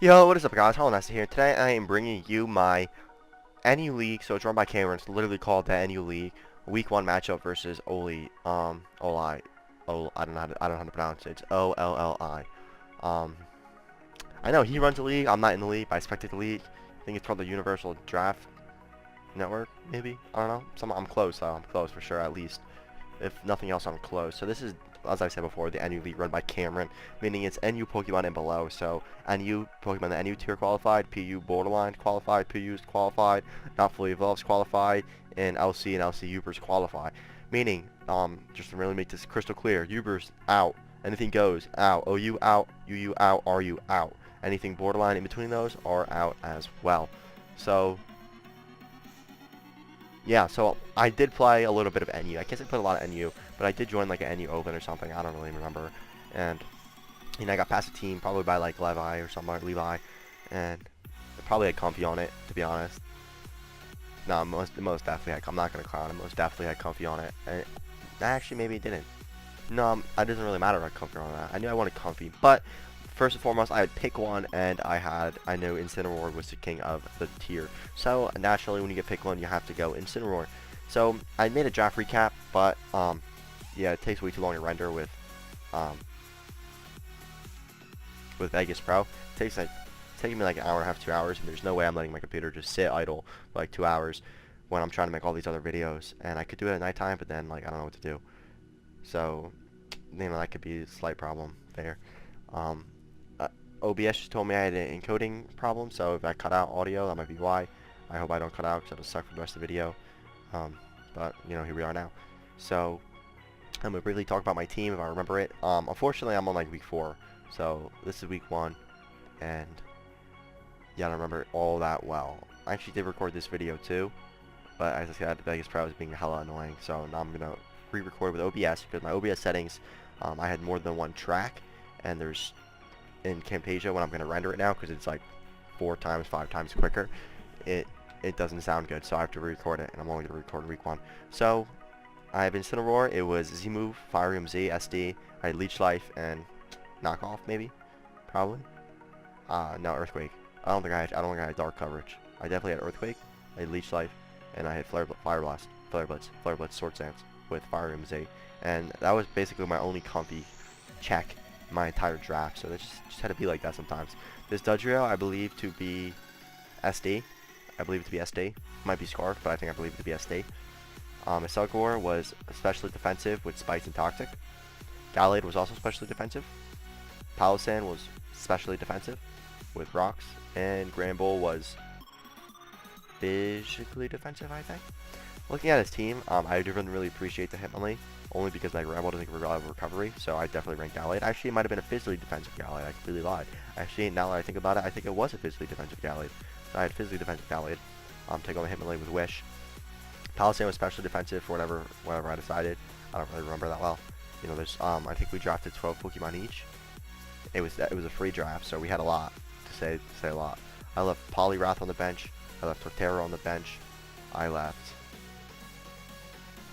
Yo, what is up guys, Hollow here. Today I am bringing you my NU League, so it's run by Cameron. It's literally called the NU League. Week 1 matchup versus Oli, I don't know how to pronounce it. It's O-L-L-I. Um, I know he runs the league, I'm not in the league, but I spectate the league. I think it's called the Universal Draft Network, maybe? I don't know. I'm close though, I'm close for sure at least. If nothing else, I'm close. So this is, as I said before, the NU League run by Cameron, meaning it's NU Pokemon and below. So NU Pokemon, the NU tier qualified, PU borderline qualified, PU's qualified, not fully evolved qualified, and LC and LC Ubers qualify. Meaning, just to really make this crystal clear, Ubers out, anything goes out, OU out, UU out, RU out. Anything borderline in between those are out as well. So yeah, so I did play a little bit of NU. I guess I played a lot of NU, but I did join like an NU Open or something. I don't really remember. And I got past a team probably by like Levi or something, Levi, and it probably had Comfy on it, to be honest. No, most definitely had. I'm not gonna clown. It most definitely had Comfy on it. And actually, maybe it didn't. No, it doesn't really matter about Comfy on that. I knew I wanted Comfy, but first and foremost, I had pick one, and I knew Incineroar was the king of the tier. So naturally, when you get pick one, you have to go Incineroar. So I made a draft recap, but yeah, it takes way too long to render with Vegas Pro. It takes like taking me like an hour and a half, 2 hours, and there's no way I'm letting my computer just sit idle for like 2 hours when I'm trying to make all these other videos. And I could do it at nighttime, but then like I don't know what to do. So you know that could be a slight problem there. OBS just told me I had an encoding problem, so if I cut out audio, that might be why. I hope I don't cut out because it'll suck for the rest of the video. But, you know, here we are now. So, I'm going to briefly talk about my team if I remember it. Unfortunately, I'm on like week 4, so this is week 1, and yeah, I don't remember it all that well. I actually did record this video too, but as I said, Vegas Pro was being hella annoying, so now I'm going to re-record with OBS because my OBS settings, I had more than one track, and there's in Camtasia when I'm going to render it now because it's like 4 times, 5 times quicker. It doesn't sound good, so I have to re-record it, and I'm only going to record week 1. So I have Incineroar. It was Z-Move, Firium Z, SD. I had Leech Life and Knockoff maybe, probably. No, Earthquake. I don't think I had Dark coverage. I definitely had Earthquake. I had Leech Life, and I had Fire Blast, Flare Blitz, Sword Stance with Firium Z, and that was basically my only comfy check my entire draft, so that just had to be like that sometimes. This Dodrio, I believe to be SD. I believe it to be SD. Might be Scarf, but I believe it to be SD. Icelgor was especially defensive with Spikes and Toxic. Gallade was also specially defensive. Palossand was specially defensive with Rocks. And Granbull was physically defensive, I think. Looking at his team, I didn't really appreciate the Hitmonlee, only because my Granbull doesn't rely on recovery, so I definitely ranked Gallade. Actually, it might have been a physically defensive Gallade. I completely lied. Actually, now that I think about it, I think it was a physically defensive Gallade. So I had physically defensive Gallade. Take on the Hitmonlee with Wish. Palossand was specially defensive for whatever I decided. I don't really remember that well. You know, there's I think we drafted 12 Pokemon each. It was a free draft, so we had a lot to say a lot. I left Poliwrath on the bench. I left Torterra on the bench. I left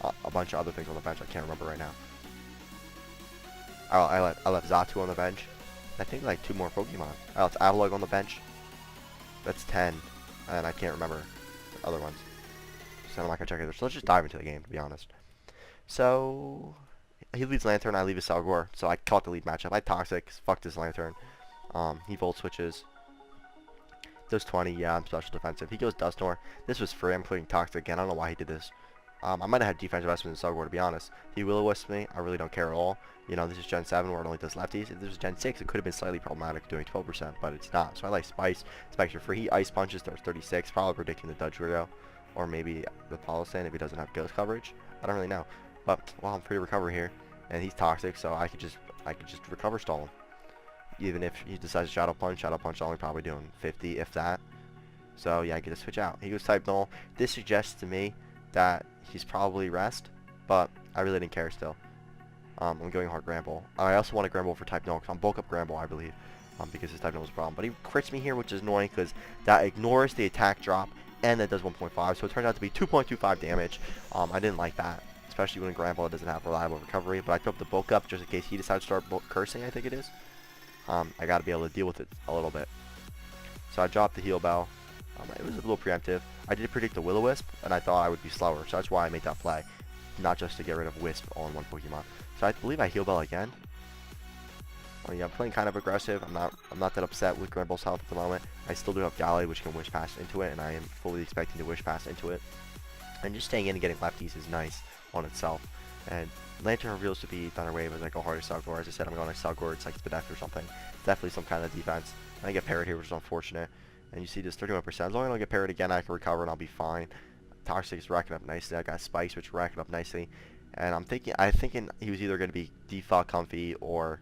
a bunch of other things on the bench. I can't remember right now. I left Xatu on the bench. I think like 2 more Pokemon. I left Avalugg on the bench. That's 10, and I can't remember the other ones. So I'm not gonna check either. So let's just dive into the game, to be honest. So he leads Lantern, I leave his Icelgor. So I caught the lead matchup. I Toxic, fucked his Lantern. He Volt switches. Does 20, yeah, I'm special defensive. He goes Dusknoir. This was free. I'm putting Toxic again. I don't know why he did this. I might have had defensive investment in Icelgor, to be honest. He Will-O-Wisp me. I really don't care at all. You know, this is Gen 7 where it only does lefties. If this was Gen 6, it could have been slightly problematic doing 12%, but it's not. So I like Spice. Spikes are free. He Ice Punches, there's 36. Probably predicting the Dodrio. Or maybe the Palossand if he doesn't have Ghost coverage. I don't really know. But, well, I'm free to recover here. And he's Toxic, so I could just recover stall him. Even if he decides to Shadow Punch only probably doing 50, if that. So, yeah, I get to switch out. He goes Type Null. This suggests to me that he's probably Rest, but I really didn't care still. I'm going hard Granbull. I also want a Granbull for Type Null, because I'm bulk up Granbull, I believe, because his Type Null was a problem. But he crits me here, which is annoying, because that ignores the attack drop, and that does 1.5, so it turns out to be 2.25 damage. I didn't like that, especially when Granbull doesn't have reliable recovery, but I threw up the bulk up just in case he decides to start cursing, I think it is. I gotta be able to deal with it a little bit. So I dropped the heal bell. It was a little preemptive. I did predict the Will-O-Wisp, and I thought I would be slower, so that's why I made that play, not just to get rid of Wisp all in one Pokemon. So I believe I heal bell again. Oh yeah, I'm playing kind of aggressive. I'm not that upset with Granbull's health at the moment. I still do have Gallade, which can wish pass into it, and I am fully expecting to wish pass into it. And just staying in and getting lefties is nice on itself. And Lantern reveals to be Thunder Wave as I go hard to Salgor. As I said, I'm going to Salgor. It's like Spadef or something. Definitely some kind of defense. And I get parried here, which is unfortunate. And you see this 31%. As long as I don't get parried again, I can recover and I'll be fine. Toxic is racking up nicely. I got Spikes, which are racking up nicely. And I'm thinking he was either going to be default Comfy or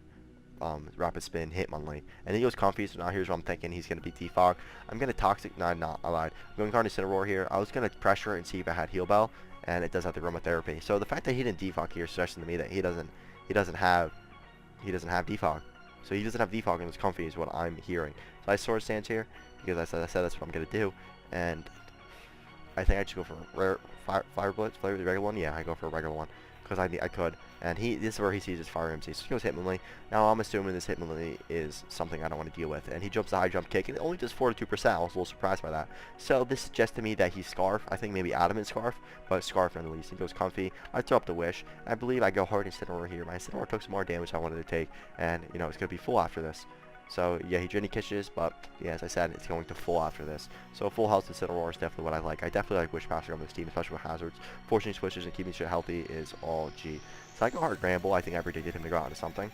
Rapid Spin Hitmonlee. And he goes Comfy, so now here's what I'm thinking. He's going to be defog. I'm going to Toxic. No, not. I lied. I'm going to Incineroar here. I was going to pressure and see if I had Heal Bell. And it does have the aromatherapy. So the fact that he didn't defog here suggests to me that he doesn't have defog. So he doesn't have defog and it's Comfy is what I'm hearing. So I Sword Stance here because I said that's what I'm gonna do, and I think I should go for rare Fire Blitz, play with the regular one. Yeah, I go for a regular one because I could. And this is where he sees his Fire MC. So he goes Hitmonlee. Now I'm assuming this Hitmonlee is something I don't want to deal with. And he jumps the high jump kick and it only does 42%. I was a little surprised by that. So this suggests to me that he's Scarf. I think maybe Adamant Scarf, but Scarf at least. He goes Comfy. I throw up the Wish. I believe I go hard Incineroar here. My Incineroar took some more damage I wanted to take, and you know it's gonna be full after this. So yeah, he Journey Kisses, but yeah, as I said, it's going to full after this. So full health Incineroar is definitely what I like. I definitely like Wish Passer on this team, especially with hazards. Forcing switches and keeping shit healthy is all G. So I go hard Granbull. I think I predicted him to go out into something.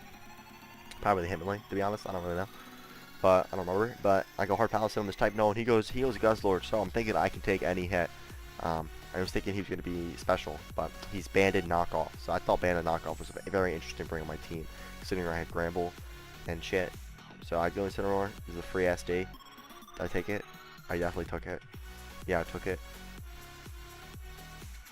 Probably the Hitmonlee, to be honest. I don't really know. But I don't remember. But I go hard Palisade on this type. No, and he goes Guzzlord. So I'm thinking I can take any hit. I was thinking he was going to be special, but he's Banded Knockoff. So I thought Banded Knockoff was a very interesting bring on my team, considering I had Granbull and shit. So I go Incineroar. This is a free SD. Did I take it? I definitely took it. Yeah, I took it.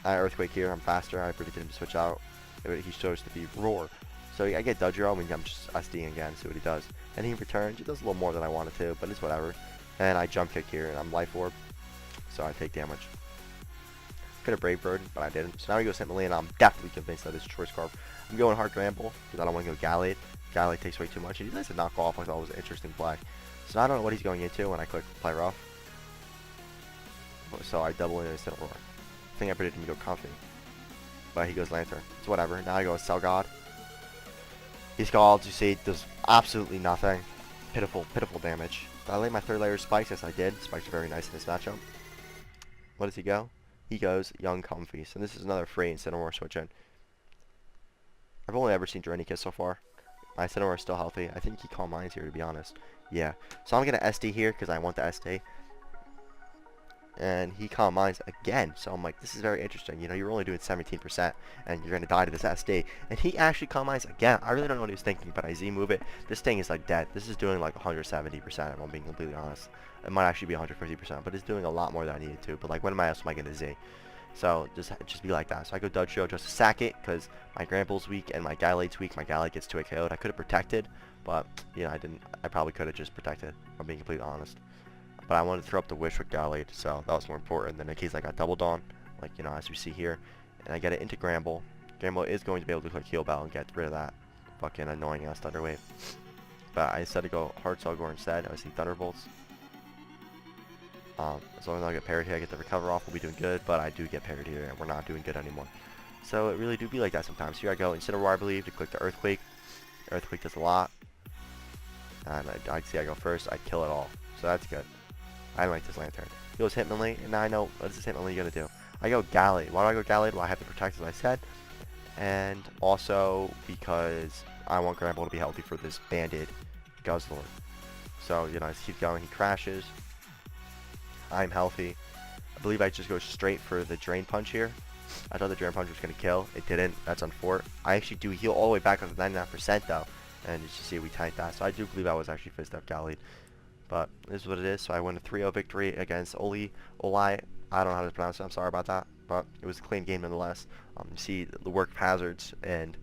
I Earthquake here. I'm faster. I predicted him to switch out. He chose to be Roar. So I get Dodgero. I mean, I'm just SDing again. See what he does. And he returns. He does a little more than I wanted to, but it's whatever. And I Jump Kick here, and I'm Life Orb. So I take damage. Could have Brave Bird, but I didn't. So now he goes Hitmonlee, and I'm definitely convinced that it's Choice Scarf. I'm going hard Granbull because I don't want to go Gallade. Gallade takes way too much, and he does a knock off. I thought it was an interesting play. So I don't know what he's going into when I click Play Rough. So I double into Incineroar. I think I predicted him to go Comfy, but he goes Lantern. It's whatever. Now I go Cell God. He's called. You see, does absolutely nothing. Pitiful, pitiful damage. Did I lay my third layer of Spikes? Yes, I did. Spikes are very nice in this matchup. What does he go? He goes Young Comfy. So this is another free Incineroar switch in. I've only ever seen Journey Kiss so far. My Incineroar is still healthy. I think he Calm Minds here, to be honest. Yeah. So I'm going to SD here because I want the SD. And he Calm Minds again. So I'm like, this is very interesting. You know, you're only doing 17% and you're going to die to this SD. And he actually Calm Minds again. I really don't know what he was thinking, but I Z-move it. This thing is like dead. This is doing like 170% if I'm being completely honest. It might actually be 150%, but it's doing a lot more than I needed to. But like, when else am I going to Z? So just be like that. So I go Dodgero just to sack it because my Granbull's weak and my Gallade's weak. My Gallade gets 2 KO'd. I could have protected, but you know, I didn't. I probably could have just protected, if I'm being completely honest. But I wanted to throw up the Wish with Gallade, so that was more important than in case I got doubled on, like, you know, as we see here. And I get it into Granbull. Granbull is going to be able to click Heal Bell and get rid of that fucking annoying ass Thunder Wave. But I decided to go Hard Salgor instead. I see Thunderbolts. As long as I don't get parried here, I get the recover off, we'll be doing good, but I do get parried here, and we're not doing good anymore. So it really do be like that sometimes. Here I go Incineroar, I believe, to click the Earthquake. Earthquake does a lot. And I see I go first, I kill it all. So that's good. I like this Lantern. He goes Hitmonlee, and now I know, what is this Hitmonlee going to do? I go Gallade. Why do I go Gallade? Well, I have to protect, as I said. And also because I want Granbull to be healthy for this Banded Guzzlord. So, you know, as he keeps going, he crashes. I'm healthy. I believe I just go straight for the Drain Punch here. I thought the Drain Punch was going to kill. It didn't. That's unfortunate. I actually do heal all the way back up to 99% though. And as you see, we tanked that. So I do believe I was actually Fist Up Gallade. But this is what it is. So I win a 3-0 victory against Oli. I don't know how to pronounce it. I'm sorry about that. But it was a clean game nonetheless. You see the work of hazards. And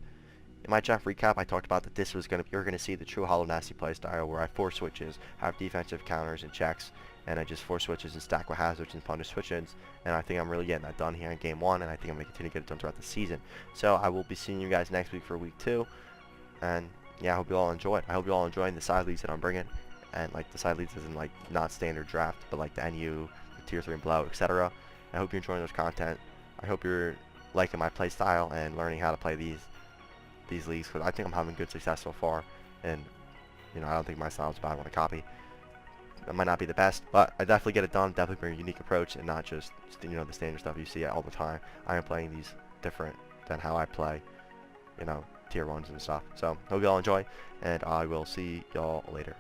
in my draft recap, I talked about that this was going to, you're going to see the true Hollow Nasty playstyle where I force switches, have defensive counters and checks, and I just force switches and stack with hazards and punish switch-ins. And I think I'm really getting that done here in game 1, and I think I'm going to continue to get it done throughout the season. So I will be seeing you guys next week for week 2. And yeah, I hope you all enjoy it. I hope you all enjoying the side leads that I'm bringing. and like the side leagues isn't like not standard draft, but like the NU, the tier 3 and below, etc. I hope you're enjoying this content. I hope you're liking my play style and learning how to play these leagues, because I think I'm having good success so far, and you know, I don't think my style is bad. I want to copy. It might not be the best, but I definitely get it done. Definitely bring a unique approach and not just, you know, the standard stuff you see all the time. I am playing these different than how I play, you know, tier 1s and stuff. So hope y'all enjoy, and I will see y'all later.